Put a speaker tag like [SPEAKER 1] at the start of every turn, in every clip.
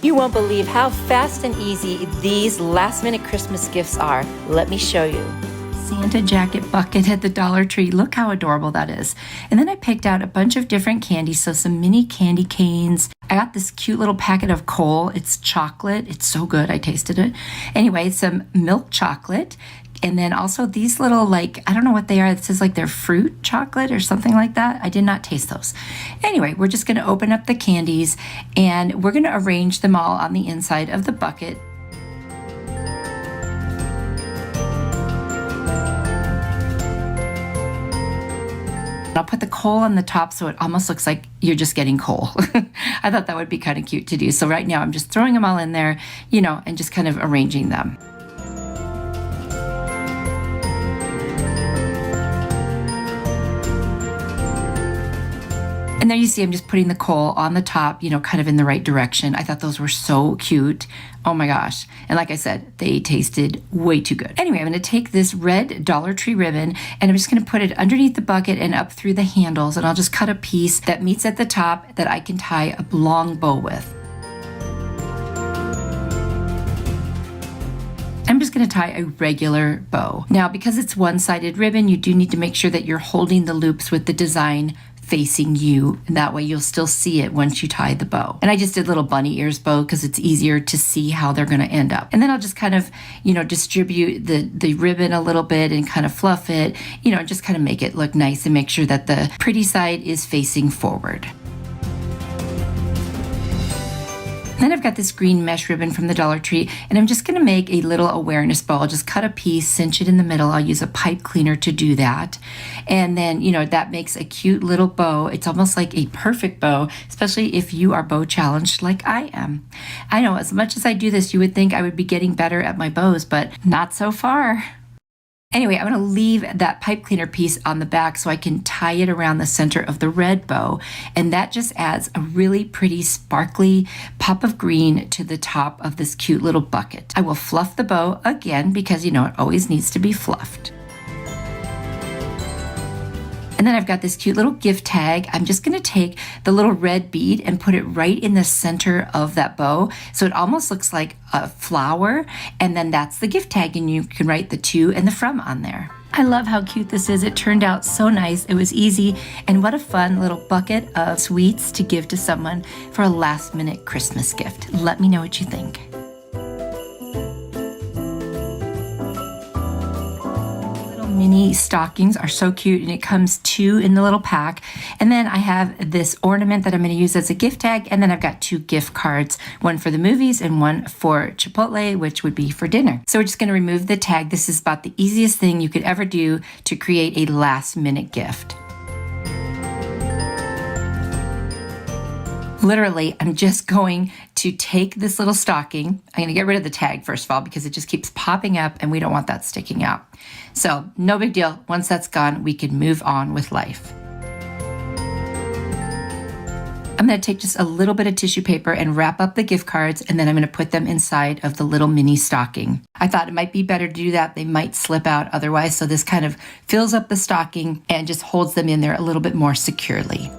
[SPEAKER 1] You won't believe how fast and easy these last-minute Christmas gifts are. Let me show you. Santa jacket bucket at the Dollar Tree. Look how adorable that is. And then I picked out a bunch of different candies, so some mini candy canes. I got this cute little packet of coal. It's chocolate. It's so good. I tasted it. Anyway, some milk chocolate. And then also these little, like, I don't know what they are. It says like they're fruit chocolate or something like that. I did not taste those. Anyway, we're just going to open up the candies and we're going to arrange them all on the inside of the bucket. I'll put the coal on the top so it almost looks like you're just getting coal. I thought that would be kind of cute to do. So right now I'm just throwing them all in there, you know, and just kind of arranging them. And there you see I'm just putting the coal on the top, you know, kind of in the right direction. I thought those were so cute. Oh my gosh. And like I said, they tasted way too good. Anyway, I'm going to take this red Dollar Tree ribbon and I'm just going to put it underneath the bucket and up through the handles. And I'll just cut a piece that meets at the top that I can tie a long bow with. I'm just going to tie a regular bow. Now, because it's one-sided ribbon, you do need to make sure that you're holding the loops with the design facing you, and that way you'll still see it once you tie the bow. And I just did little bunny ears bow because it's easier to see how they're going to end up. And then I'll just kind of, you know, distribute the ribbon a little bit and kind of fluff it, you know, just kind of make it look nice and make sure that the pretty side is facing forward. Then I've got this green mesh ribbon from the Dollar Tree, and I'm just going to make a little awareness bow. I'll just cut a piece, cinch it in the middle. I'll use a pipe cleaner to do that. And then, you know, that makes a cute little bow. It's almost like a perfect bow, especially if you are bow challenged like I am. I know, as much as I do this, you would think I would be getting better at my bows, but not so far. Anyway, I'm going to leave that pipe cleaner piece on the back so I can tie it around the center of the red bow. And that just adds a really pretty sparkly pop of green to the top of this cute little bucket. I will fluff the bow again because, you know, it always needs to be fluffed. And then I've got this cute little gift tag. I'm just going to take the little red bead and put it right in the center of that bow. So it almost looks like a flower. And then that's the gift tag. And you can write the to and the from on there. I love how cute this is. It turned out so nice. It was easy. And what a fun little bucket of sweets to give to someone for a last minute Christmas gift. Let me know what you think. Mini stockings are so cute, and it comes 2 in the little pack. And then I have this ornament that I'm going to use as a gift tag, and then I've got 2 gift cards, one for the movies and one for Chipotle, which would be for dinner. So we're just going to remove the tag. This is about the easiest thing you could ever do to create a last minute gift. Literally, I'm just going to take this little stocking. I'm going to get rid of the tag first of all because it just keeps popping up and we don't want that sticking out. So no big deal. Once that's gone, we can move on with life. I'm going to take just a little bit of tissue paper and wrap up the gift cards, and then I'm going to put them inside of the little mini stocking. I thought it might be better to do that. They might slip out otherwise. So this kind of fills up the stocking and just holds them in there a little bit more securely.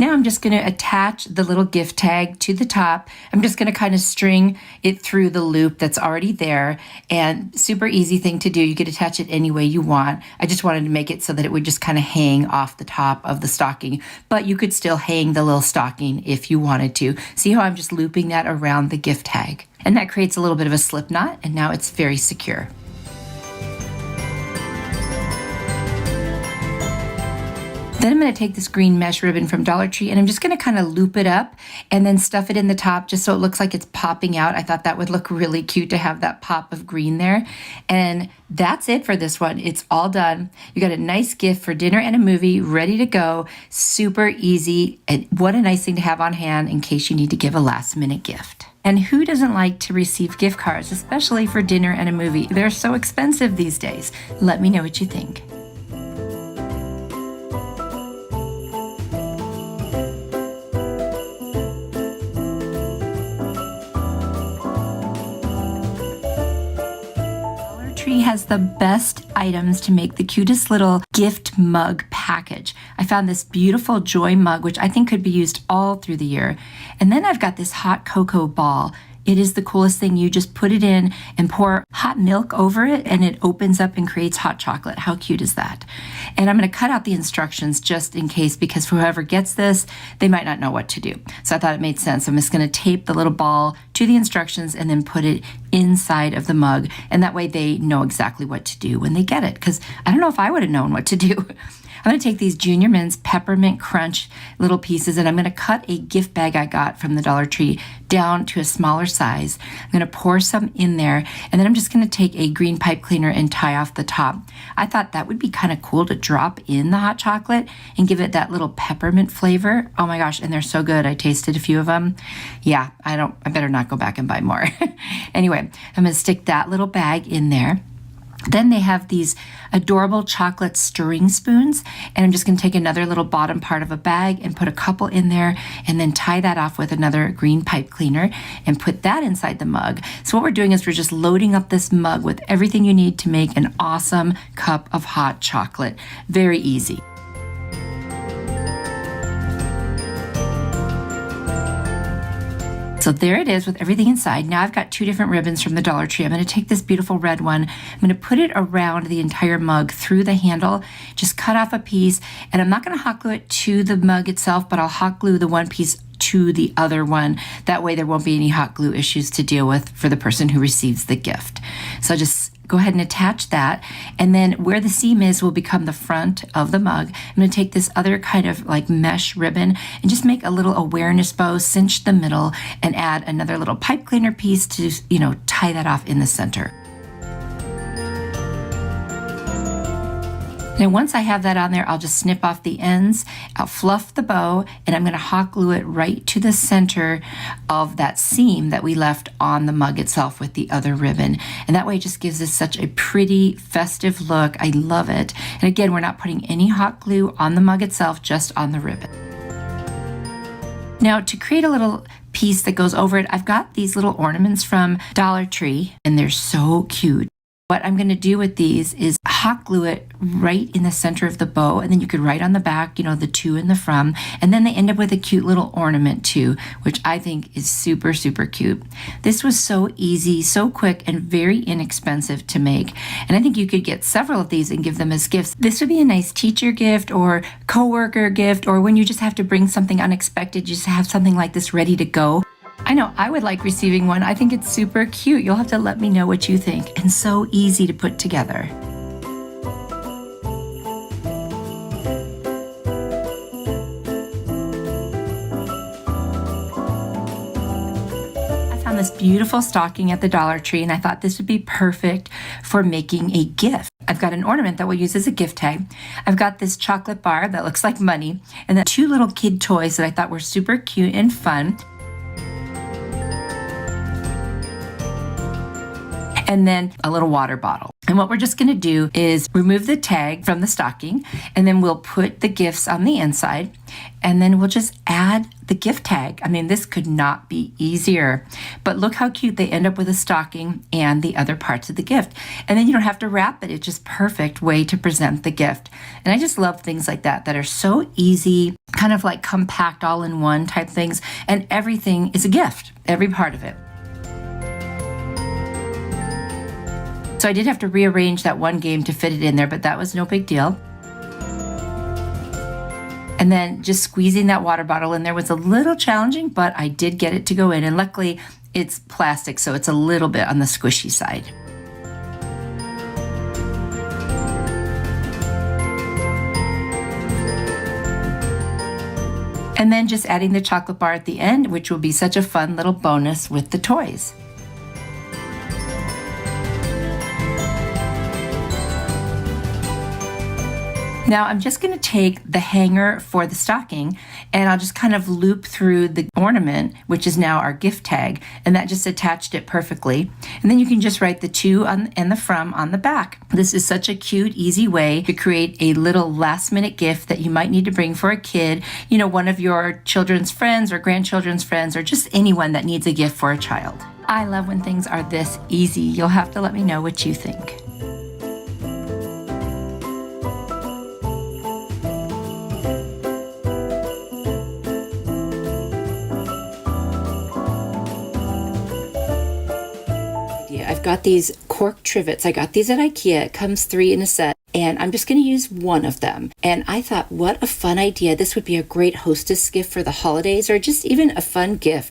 [SPEAKER 1] Now I'm just going to attach the little gift tag to the top. I'm just going to kind of string it through the loop that's already there, and super easy thing to do. You could attach it any way you want. I just wanted to make it so that it would just kind of hang off the top of the stocking, but you could still hang the little stocking if you wanted to. See how I'm just looping that around the gift tag? And that creates a little bit of a slip knot, and now it's very secure. Then I'm going to take this green mesh ribbon from Dollar Tree and I'm just going to kind of loop it up and then stuff it in the top just so it looks like it's popping out. I thought that would look really cute to have that pop of green there. And that's it for this one. It's all done. You got a nice gift for dinner and a movie ready to go. Super easy. And what a nice thing to have on hand in case you need to give a last minute gift. And who doesn't like to receive gift cards, especially for dinner and a movie? They're so expensive these days. Let me know what you think. Tree has the best items to make the cutest little gift mug package. I found this beautiful joy mug, which I think could be used all through the year. And then I've got this hot cocoa ball. It is the coolest thing. You just put it in and pour hot milk over it and it opens up and creates hot chocolate. How cute is that? And I'm going to cut out the instructions just in case, because for whoever gets this, they might not know what to do. So I thought it made sense. I'm just going to tape the little ball to the instructions and then put it inside of the mug. And that way they know exactly what to do when they get it. Because I don't know if I would have known what to do. I'm going to take these Junior Mints Peppermint Crunch little pieces and I'm going to cut a gift bag I got from the Dollar Tree down to a smaller size. I'm going to pour some in there and then I'm just going to take a green pipe cleaner and tie off the top. I thought that would be kind of cool to drop in the hot chocolate and give it that little peppermint flavor. Oh my gosh, and they're so good. I tasted a few of them. Yeah, I better not go back and buy more. Anyway, I'm going to stick that little bag in there. Then they have these adorable chocolate stirring spoons, and I'm just going to take another little bottom part of a bag and put a couple in there and then tie that off with another green pipe cleaner and put that inside the mug. So what we're doing is we're just loading up this mug with everything you need to make an awesome cup of hot chocolate. Very easy. So there it is with everything inside. Now I've got 2 different ribbons from the Dollar Tree. I'm going to take this beautiful red one. I'm going to put it around the entire mug through the handle, just cut off a piece, and I'm not going to hot glue it to the mug itself, but I'll hot glue the one piece to the other one. That way there won't be any hot glue issues to deal with for the person who receives the gift. So just go ahead and attach that, and then where the seam is will become the front of the mug. I'm going to take this other kind of like mesh ribbon and just make a little awareness bow, cinch the middle, and add another little pipe cleaner piece to, tie that off in the center. Now once I have that on there, I'll just snip off the ends, I'll fluff the bow, and I'm going to hot glue it right to the center of that seam that we left on the mug itself with the other ribbon. And that way it just gives us such a pretty festive look. I love it. And again, we're not putting any hot glue on the mug itself, just on the ribbon. Now to create a little piece that goes over it, I've got these little ornaments from Dollar Tree, and they're so cute. What I'm going to do with these is hot glue it right in the center of the bow, and then you could write on the back, the to and the from, and then they end up with a cute little ornament too, which I think is super, super cute. This was so easy, so quick, and very inexpensive to make, and I think you could get several of these and give them as gifts. This would be a nice teacher gift or coworker gift, or when you just have to bring something unexpected, you just have something like this ready to go. I know I would like receiving one. I think it's super cute. You'll have to let me know what you think. And so easy to put together. I found this beautiful stocking at the Dollar Tree, and I thought this would be perfect for making a gift. I've got an ornament that we'll use as a gift tag. I've got this chocolate bar that looks like money, and then 2 little kid toys that I thought were super cute and fun. And then a little water bottle. And what we're just going to do is remove the tag from the stocking, and then we'll put the gifts on the inside, and then we'll just add the gift tag. I mean, this could not be easier. But look how cute they end up with a stocking and the other parts of the gift. And then you don't have to wrap it. It's just perfect way to present the gift. And I just love things like that are so easy, kind of like compact all-in-one type things, and everything is a gift, every part of it. So I did have to rearrange that one game to fit it in there, but that was no big deal. And then just squeezing that water bottle in there was a little challenging, but I did get it to go in. And luckily it's plastic, so it's a little bit on the squishy side. And then just adding the chocolate bar at the end, which will be such a fun little bonus with the toys. Now I'm just going to take the hanger for the stocking, and I'll just kind of loop through the ornament, which is now our gift tag, and that just attached it perfectly. And then you can just write the to and the from on the back. This is such a cute, easy way to create a little last minute gift that you might need to bring for a kid, one of your children's friends or grandchildren's friends, or just anyone that needs a gift for a child. I love when things are this easy. You'll have to let me know what you think. I've got these cork trivets. I got these at IKEA. It comes 3 in a set, and I'm just going to use one of them. And I thought, what a fun idea. This would be a great hostess gift for the holidays, or just even a fun gift.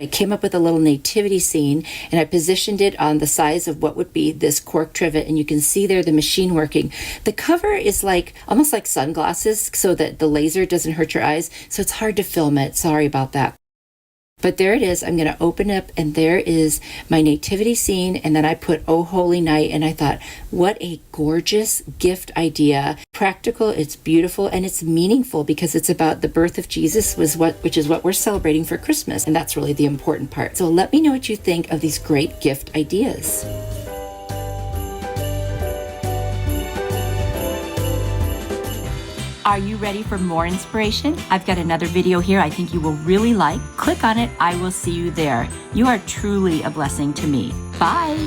[SPEAKER 1] I came up with a little nativity scene, and I positioned it on the size of what would be this cork trivet, and you can see there the machine working. The cover is like almost like sunglasses so that the laser doesn't hurt your eyes, so it's hard to film it. Sorry about that. But there it is. I'm going to open up, and there is my nativity scene, and then I put Oh Holy Night, and I thought, what a gorgeous gift idea. Practical, it's beautiful, and it's meaningful because it's about the birth of Jesus, which is what we're celebrating for Christmas, and that's really the important part. So let me know what you think of these great gift ideas. Are you ready for more inspiration? I've got another video here I think you will really like. Click on it. I will see you there. You are truly a blessing to me. Bye.